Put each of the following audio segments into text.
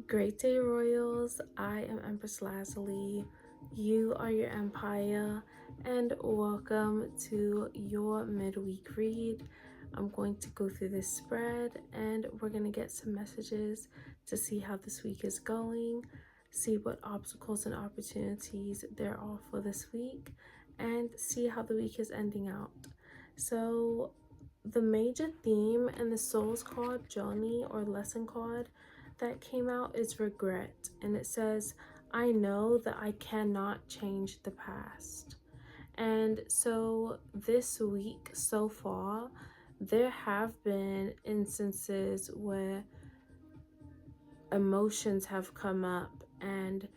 Great day, Royals. I am Empress Lazuli. You are your empire, and welcome to your midweek read. I'm going to go through this spread, and we're going to get some messages to see how this week is going, see what obstacles and opportunities there are for this week, and see how the week is ending out. So, the major theme in the Souls card, journey or lesson card, that came out is regret, and it says, I know that I cannot change the past. And so this week so far, there have been instances where emotions have come up and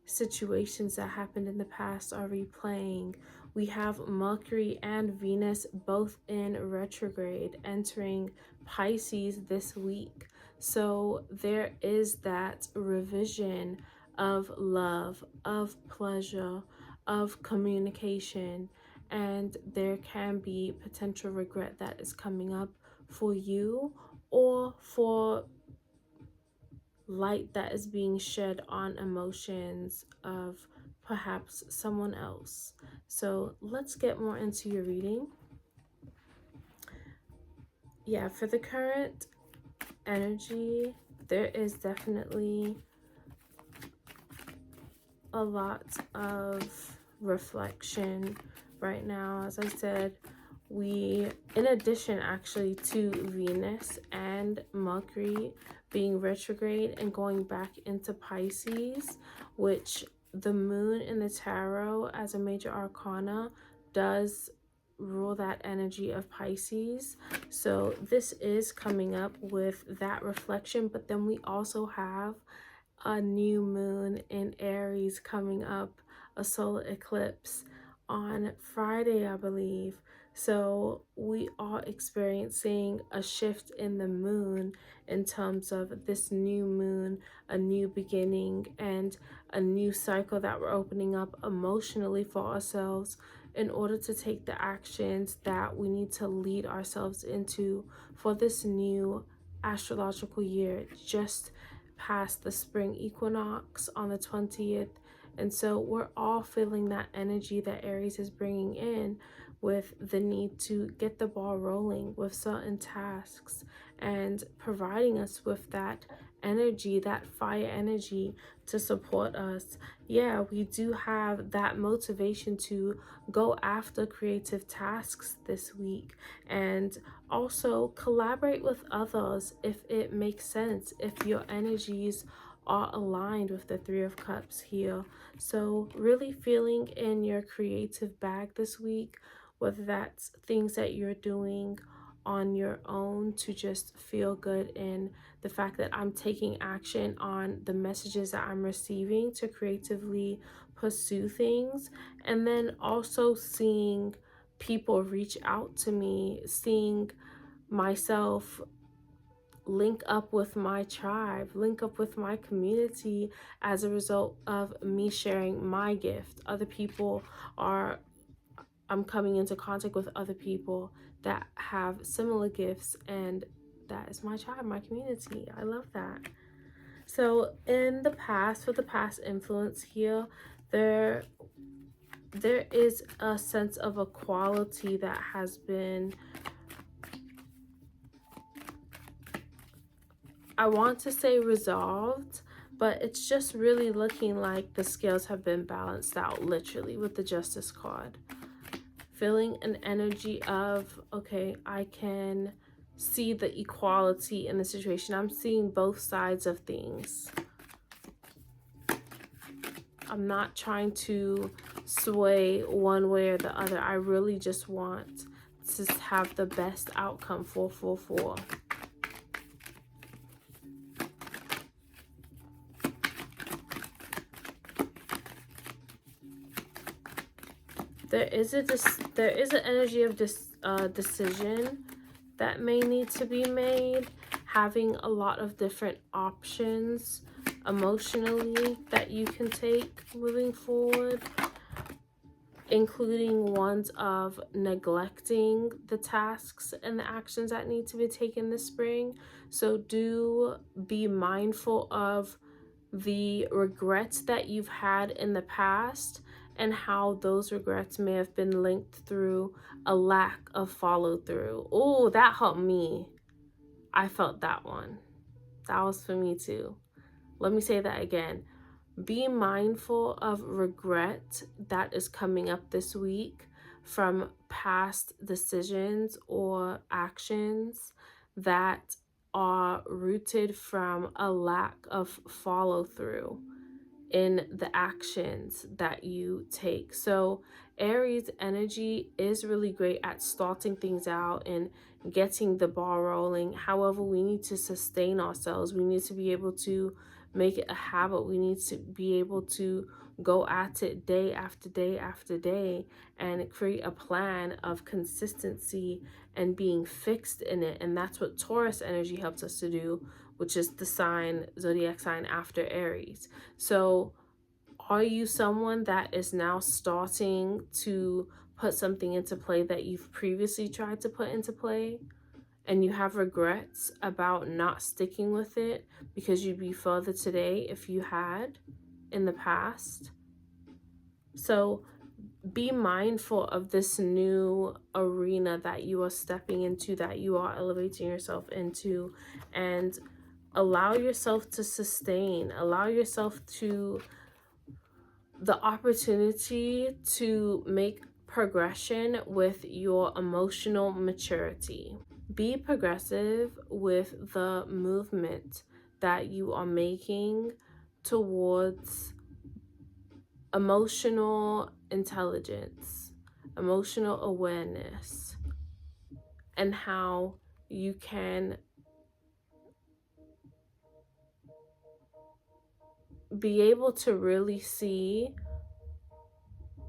situations that happened in the past are replaying. We have Mercury and Venus both in retrograde entering Pisces this week. So there is that revision of love, of pleasure, of communication, and there can be potential regret that is coming up for you or for light that is being shed on emotions of perhaps someone else. So let's get more into your reading. Yeah, for the current energy, there is definitely a lot of reflection right now. As I said, in addition actually to Venus and Mercury being retrograde and going back into Pisces, which the moon in the tarot as a major arcana does rule that energy of Pisces. So this is coming up with that reflection, but then we also have a new moon in Aries coming up, a solar eclipse on Friday, I believe. So we are experiencing a shift in the moon in terms of this new moon, a new beginning, and a new cycle that we're opening up emotionally for ourselves in order to take the actions that we need to lead ourselves into for this new astrological year, just past the spring equinox on the 20th. And so we're all feeling that energy that Aries is bringing in with the need to get the ball rolling with certain tasks and providing us with that energy, that fire energy to support us. Yeah, we do have that motivation to go after creative tasks this week and also collaborate with others if it makes sense, if your energies are aligned with the Three of Cups here. So really feeling in your creative bag this week, whether that's things that you're doing on your own to just feel good in the fact that I'm taking action on the messages that I'm receiving to creatively pursue things, and then also seeing people reach out to me, seeing myself link up with my tribe, link up with my community as a result of me sharing my gift. I'm coming into contact with other people that have similar gifts, and that is my tribe, my community. I love that. So in the past, for the past influence here, there is a sense of equality that has been, I want to say resolved, but it's just really looking like the scales have been balanced out, literally, with the Justice card. Feeling an energy of, okay, I can see the equality in the situation. I'm seeing both sides of things. I'm not trying to sway one way or the other. I really just want to have the best outcome for 4-4. There is an energy of decision that may need to be made, having a lot of different options emotionally that you can take moving forward, including ones of neglecting the tasks and the actions that need to be taken this spring. So do be mindful of the regrets that you've had in the past and how those regrets may have been linked through a lack of follow through. Oh, that helped me. I felt that one. That was for me too. Let me say that again. Be mindful of regret that is coming up this week from past decisions or actions that are rooted from a lack of follow through in the actions that you take. So Aries energy is really great at starting things out and getting the ball rolling. However, we need to sustain ourselves. We need to be able to make it a habit. We need to be able to go at it day after day after day and create a plan of consistency and being fixed in it. And that's what Taurus energy helps us to do, which is the sign, zodiac sign after Aries. So are you someone that is now starting to put something into play that you've previously tried to put into play, and you have regrets about not sticking with it because you'd be further today if you had in the past? So be mindful of this new arena that you are stepping into, that you are elevating yourself into, and allow yourself to sustain, allow yourself to the opportunity to make progression with your emotional maturity. Be progressive with the movement that you are making towards emotional intelligence, emotional awareness, and how you can be able to really see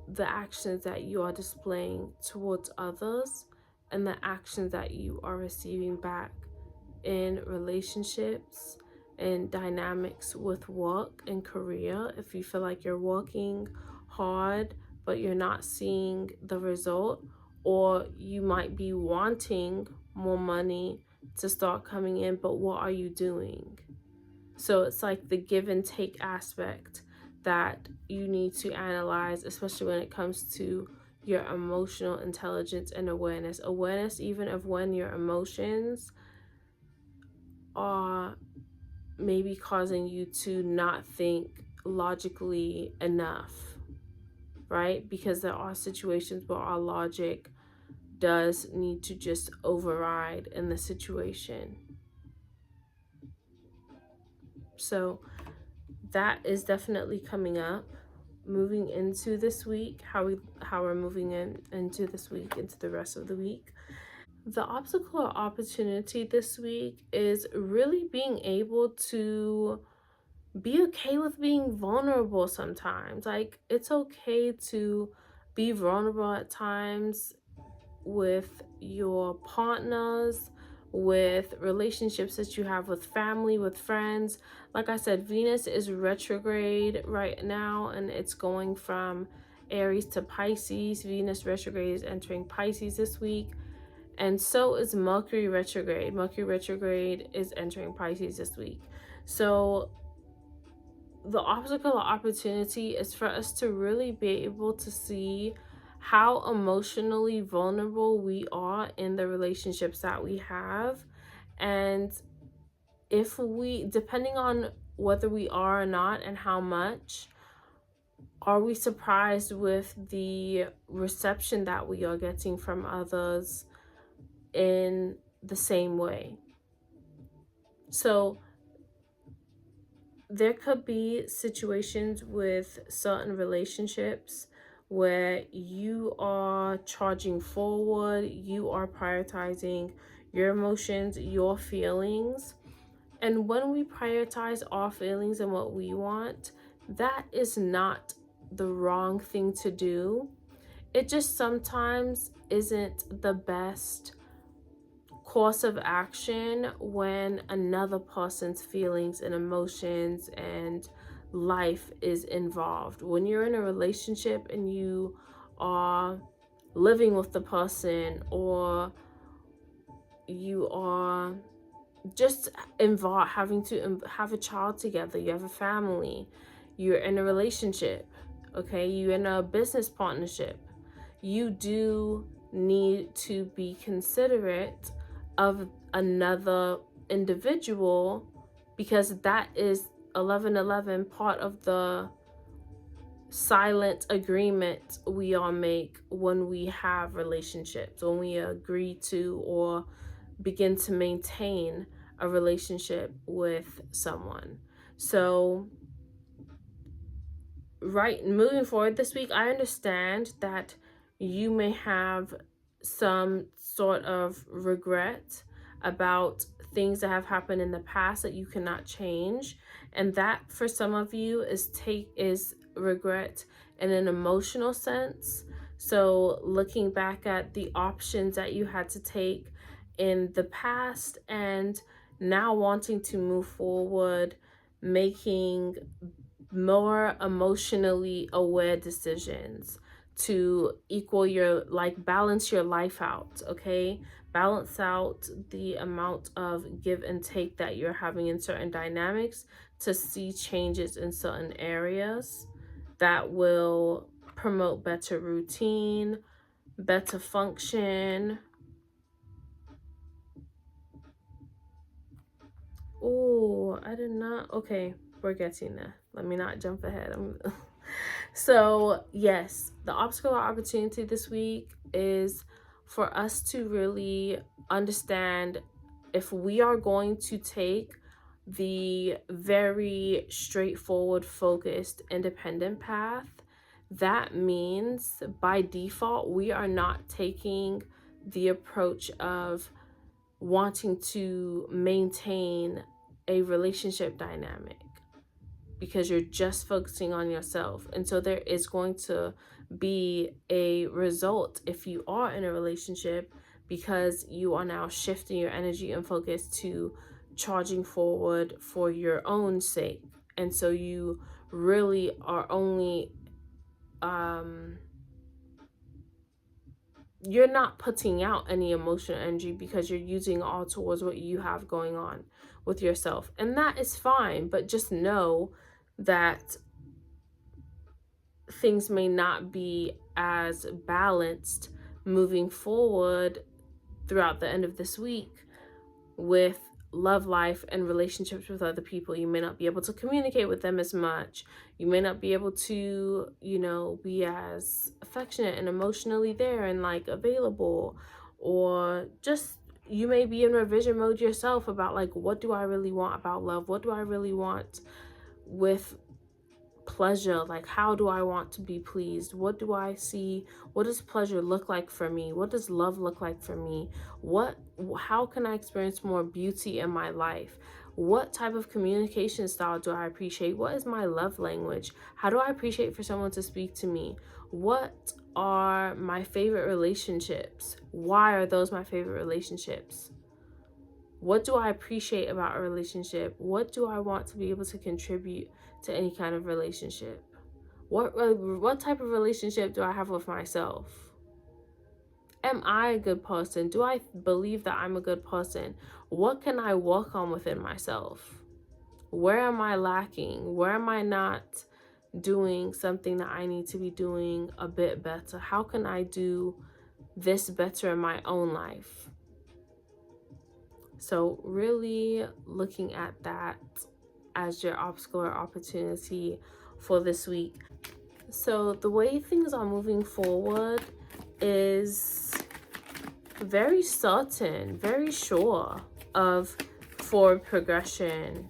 the actions that you are displaying towards others and the actions that you are receiving back in relationships and dynamics with work and career. If you feel like you're working hard but you're not seeing the result, or you might be wanting more money to start coming in, but what are you doing? So it's like the give and take aspect that you need to analyze, especially when it comes to your emotional intelligence and awareness. Awareness even of when your emotions are maybe causing you to not think logically enough, right? Because there are situations where our logic does need to just override in the situation. So that is definitely coming up. Moving into this week, how we're moving into this week, into the rest of the week. The obstacle or opportunity this week is really being able to be okay with being vulnerable sometimes. Like, it's okay to be vulnerable at times with your partners, with relationships that you have with family, with friends. Like I said, Venus is retrograde right now, and it's going from Aries to Pisces. Venus retrograde is entering Pisces this week, and so is Mercury retrograde. Mercury retrograde is entering Pisces this week. So the obstacle or opportunity is for us to really be able to see how emotionally vulnerable we are in the relationships that we have. And if we, depending on whether we are or not and how much, are we surprised with the reception that we are getting from others in the same way? So there could be situations with certain relationships where you are charging forward, you are prioritizing your emotions, your feelings. And when we prioritize our feelings and what we want, that is not the wrong thing to do. It just sometimes isn't the best course of action when another person's feelings and emotions and life is involved. When you're in a relationship and you are living with the person, or you are just involve having to have a child together, you have a family, you're in a relationship, okay, you're in a business partnership, you do need to be considerate of another individual, because that is 1111, part of the silent agreement we all make when we have relationships, when we agree to or begin to maintain a relationship with someone. So moving forward this week, I understand that you may have some sort of regret about things that have happened in the past that you cannot change, and that for some of you is regret in an emotional sense. So looking back at the options that you had to take in the past and now wanting to move forward, making more emotionally aware decisions to equal your, like, balance your life out, okay? Balance out the amount of give and take that you're having in certain dynamics to see changes in certain areas that will promote better routine, better function. Oh, I did not. Okay, we're getting there. Let me not jump ahead. So, yes, the obstacle or opportunity this week is for us to really understand if we are going to take the very straightforward, focused, independent path. That means by default, we are not taking the approach of wanting to maintain a relationship dynamic, because you're just focusing on yourself. And so there is going to be a result if you are in a relationship, because you are now shifting your energy and focus to charging forward for your own sake. And so you really are only you're not putting out any emotional energy, because you're using all towards what you have going on with yourself. And that is fine, but just know that things may not be as balanced moving forward throughout the end of this week with love life and relationships with other people. You may not be able to communicate with them as much. You may not be able to, be as affectionate and emotionally there and like available, or just you may be in revision mode yourself about like, what do I really want about love? What do I really want with pleasure? Like, how do I want to be pleased? What do I see? What does pleasure look like for me? What does love look like for me? How can I experience more beauty in my life? What type of communication style do I appreciate? What is my love language? How do I appreciate for someone to speak to me? What are my favorite relationships? Why are those my favorite relationships? What do I appreciate about a relationship? What do I want to be able to contribute to any kind of relationship? What type of relationship do I have with myself? Am I a good person? Do I believe that I'm a good person? What can I work on within myself? Where am I lacking? Where am I not doing something that I need to be doing a bit better? How can I do this better in my own life? So really looking at that as your obstacle or opportunity for this week. So the way things are moving forward is very certain, very sure of forward progression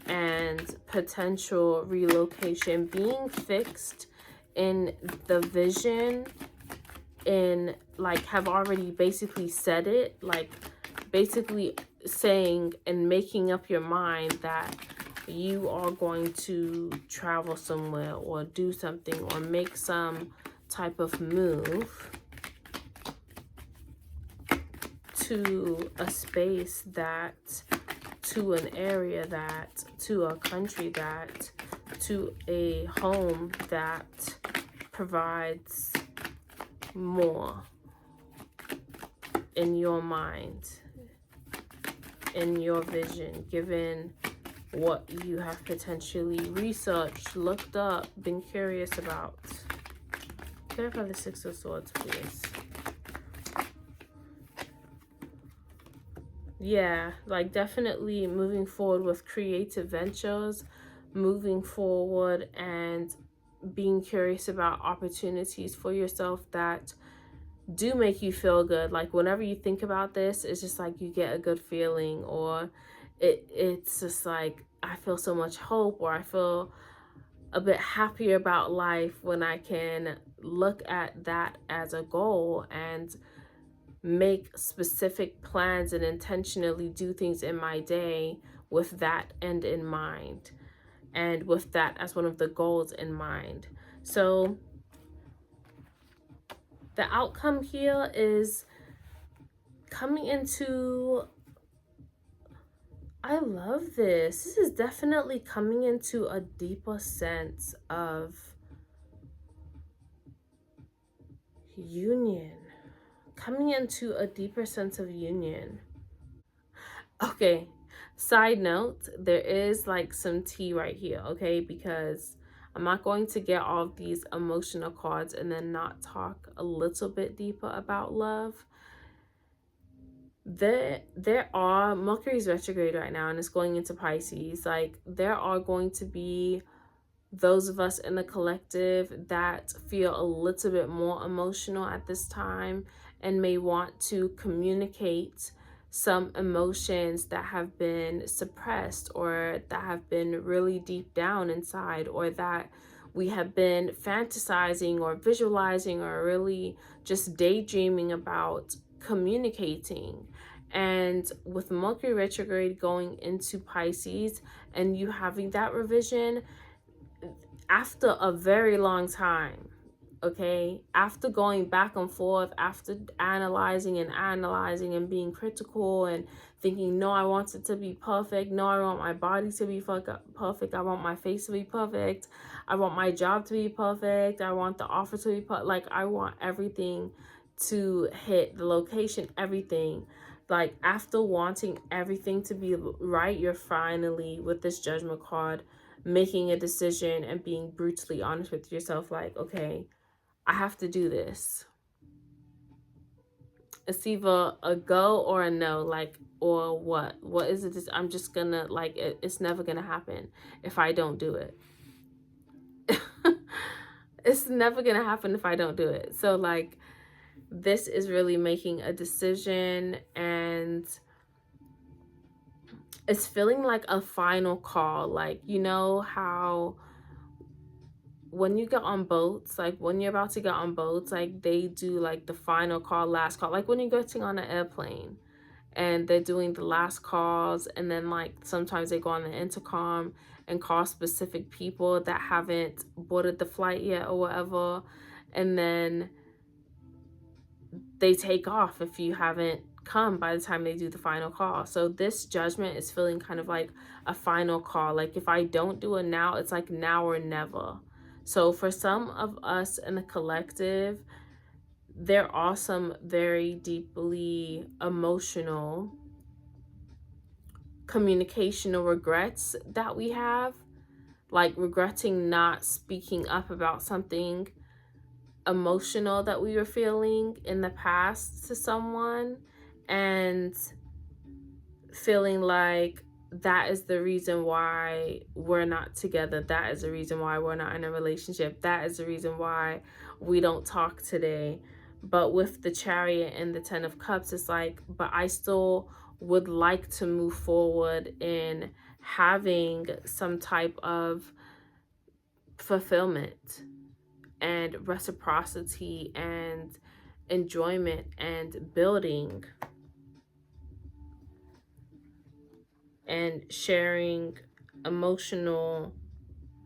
and potential relocation, being fixed in the vision, in like have already basically said it, like basically saying and making up your mind that you are going to travel somewhere or do something or make some type of move to a space that, to an area that, to a country that, to a home that provides more in your mind, in your vision, given what you have potentially researched, looked up, been curious about. Clarify the Six of Swords, please. Yeah, like definitely moving forward with creative ventures, moving forward and being curious about opportunities for yourself that do make you feel good. Like whenever you think about this, it's just like you get a good feeling, or it's just like I feel so much hope, or I feel a bit happier about life when I can look at that as a goal and make specific plans and intentionally do things in my day with that end in mind, and with that as one of the goals in mind. So the outcome here is coming into, I love this. This is definitely coming into a deeper sense of union. Coming into a deeper sense of union. Okay, side note, there is like some tea right here, okay? Because I'm not going to get all of these emotional cards and then not talk a little bit deeper about love. There are, Mercury's retrograde right now and it's going into Pisces. Like there are going to be those of us in the collective that feel a little bit more emotional at this time and may want to communicate some emotions that have been suppressed, or that have been really deep down inside, or that we have been fantasizing or visualizing or really just daydreaming about communicating. And with Mercury retrograde going into Pisces and you having that revision after a very long time, okay, after going back and forth, after analyzing and being critical and thinking, no, I want it to be perfect, no, I want my body to be perfect, I want my face to be perfect, I want my job to be perfect, I want the offer to be perfect, like I want everything to hit, the location, everything. Like after wanting everything to be right, you're finally, with this Judgment card, making a decision and being brutally honest with yourself, like, okay, I have to do this. It's either a go or a no, like, or what is it? I'm just gonna, like, it's never gonna happen if I don't do it. It's never gonna happen if I don't do it. So like, this is really making a decision, and it's feeling like a final call. Like, you know how when you get on boats, like when you're about to get on boats, like they do like the final call, last call, like when you're getting on an airplane and they're doing the last calls, and then like sometimes they go on the intercom and call specific people that haven't boarded the flight yet or whatever, and then they take off if you haven't come by the time they do the final call. So this Judgment is feeling kind of like a final call. Like if I don't do it now, it's like now or never. So for some of us in the collective, there are some very deeply emotional communicational regrets that we have, like regretting not speaking up about something emotional that we were feeling in the past to someone, and feeling like that is the reason why we're not together, that is the reason why we're not in a relationship, that is the reason why we don't talk today. But with the Chariot and the Ten of Cups, it's like, but I still would like to move forward in having some type of fulfillment and reciprocity and enjoyment and building and sharing emotional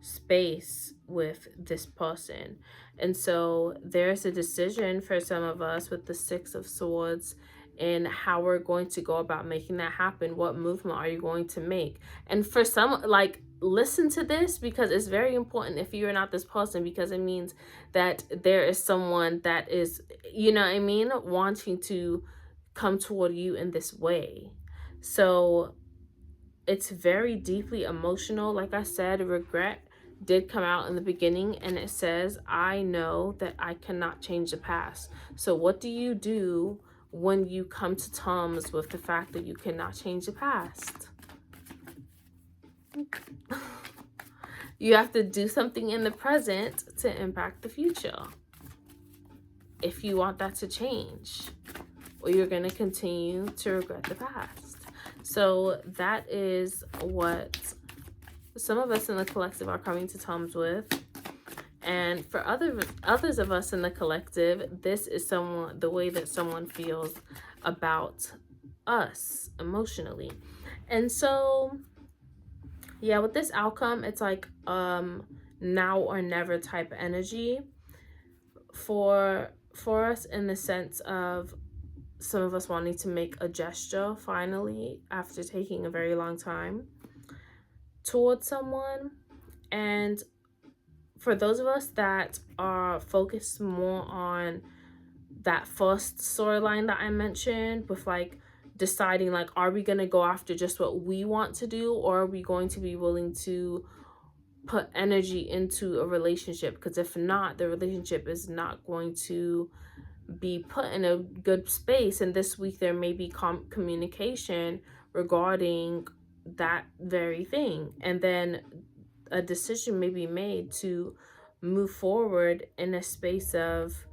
space with this person. And so there's a decision for some of us with the Six of Swords in how we're going to go about making that happen. What movement are you going to make? And for some, like, listen to this, because it's very important if you're not this person, because it means that there is someone that is, you know what I mean, wanting to come toward you in this way. So it's very deeply emotional. Like I said, regret did come out in the beginning, and it says, I know that I cannot change the past. So what do you do when you come to terms with the fact that you cannot change the past? You have to do something in the present to impact the future if you want that to change, or you're going to continue to regret the past. So that is what some of us in the collective are coming to terms with. And for others of us in the collective, this is the way that someone feels about us emotionally. And so, yeah, with this outcome, it's like now or never type energy for us, in the sense of some of us wanting to make a gesture finally after taking a very long time towards someone. And for those of us that are focused more on that first storyline that I mentioned, with like deciding, like, are we going to go after just what we want to do, or are we going to be willing to put energy into a relationship? Because if not, the relationship is not going to be put in a good space. And this week there may be communication regarding that very thing, and then a decision may be made to move forward in a space of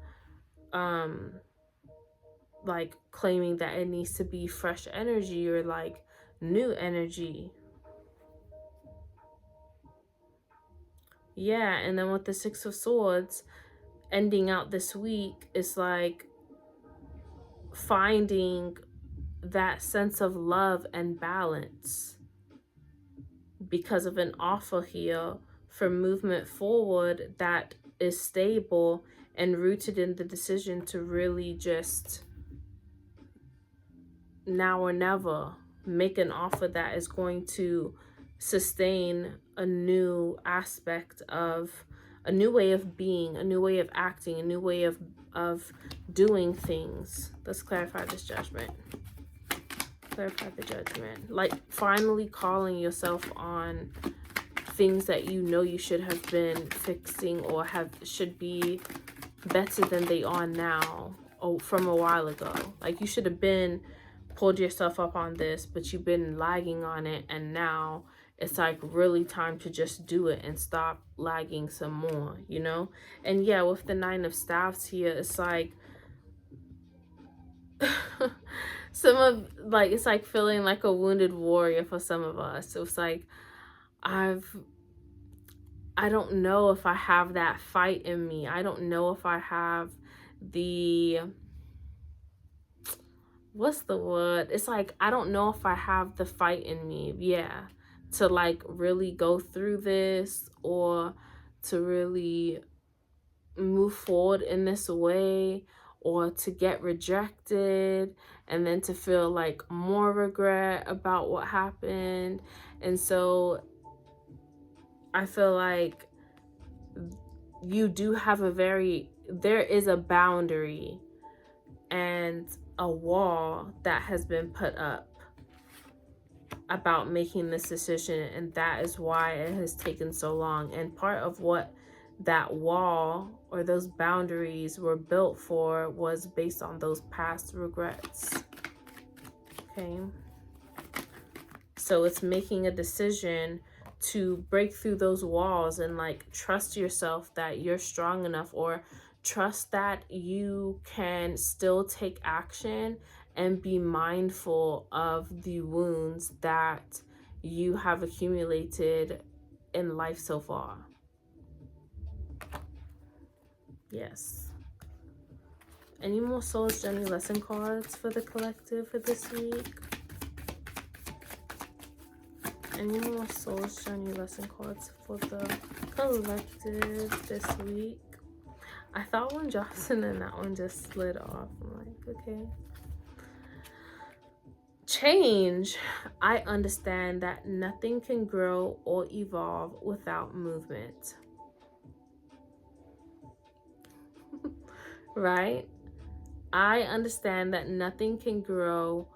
like claiming that it needs to be fresh energy or like new energy. Yeah, and then with the Six of Swords ending out this week, it's like finding that sense of love and balance because of an offer here for movement forward that is stable and rooted in the decision to really just now or never make an offer that is going to sustain a new aspect of a new way of being, a new way of acting, a new way of doing things. Let's clarify this judgment. Clarify the judgment. Like finally calling yourself on things that you know you should have been fixing, or should be better than they are now, or from a while ago. Like you should have been pulled yourself up on this, but you've been lagging on it, and now it's like really time to just do it and stop lagging some more, you know? And yeah, with the Nine of Staffs here, it's like it's like feeling like a wounded warrior for some of us. It's like I don't know if I have that fight in me. I don't know if I have the, what's the word? It's like, I don't know if I have the fight in me. Yeah. To like really go through this, or to really move forward in this way, or to get rejected and then to feel like more regret about what happened. And so I feel like you do have there is a boundary and a wall that has been put up about making this decision, and that is why it has taken so long. And part of what that wall or those boundaries were built for was based on those past regrets. Okay, so it's making a decision to break through those walls and like trust yourself that you're strong enough, or trust that you can still take action and be mindful of the wounds that you have accumulated in life so far. Yes. Any more Soul's Journey lesson cards for the collective for this week? Any more Soul's Journey lesson cards for the collective this week? I thought one dropped and then that one just slid off. I'm like, okay. Change. I understand that nothing can grow or evolve without movement. Right? I understand that nothing can grow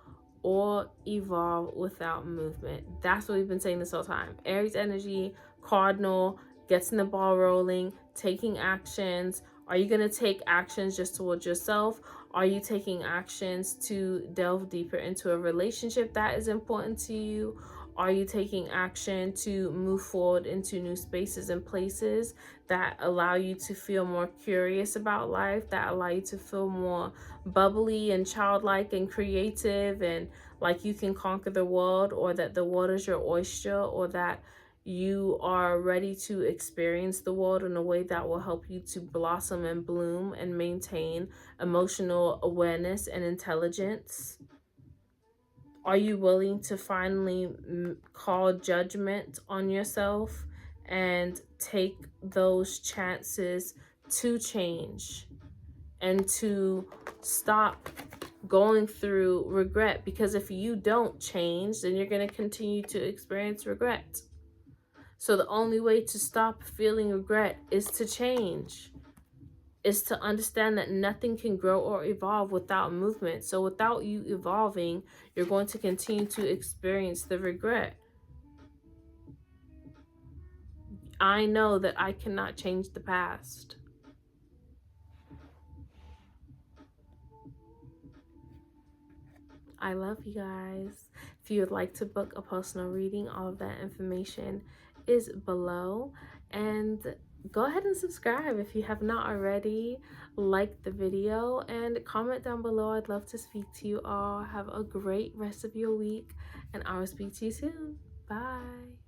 or evolve without movement. That's what we've been saying this whole time. Aries energy, cardinal, gets in the ball rolling, taking actions. Are you going to take actions just towards yourself? Are you taking actions to delve deeper into a relationship that is important to you? Are you taking action to move forward into new spaces and places that allow you to feel more curious about life, that allow you to feel more bubbly and childlike and creative and like you can conquer the world, or that the world is your oyster, or that you are ready to experience the world in a way that will help you to blossom and bloom and maintain emotional awareness and intelligence? Are you willing to finally call judgment on yourself and take those chances to change and to stop going through regret? Because if you don't change, then you're going to continue to experience regret. So the only way to stop feeling regret is to change, is to understand that nothing can grow or evolve without movement. So without you evolving, you're going to continue to experience the regret. I know that I cannot change the past. I love you guys. If you would like to book a personal reading, all of that information is below. And go ahead and subscribe if you have not already. Like the video and comment down below. I'd love to speak to you all. Have a great rest of your week, and I will speak to you soon. Bye.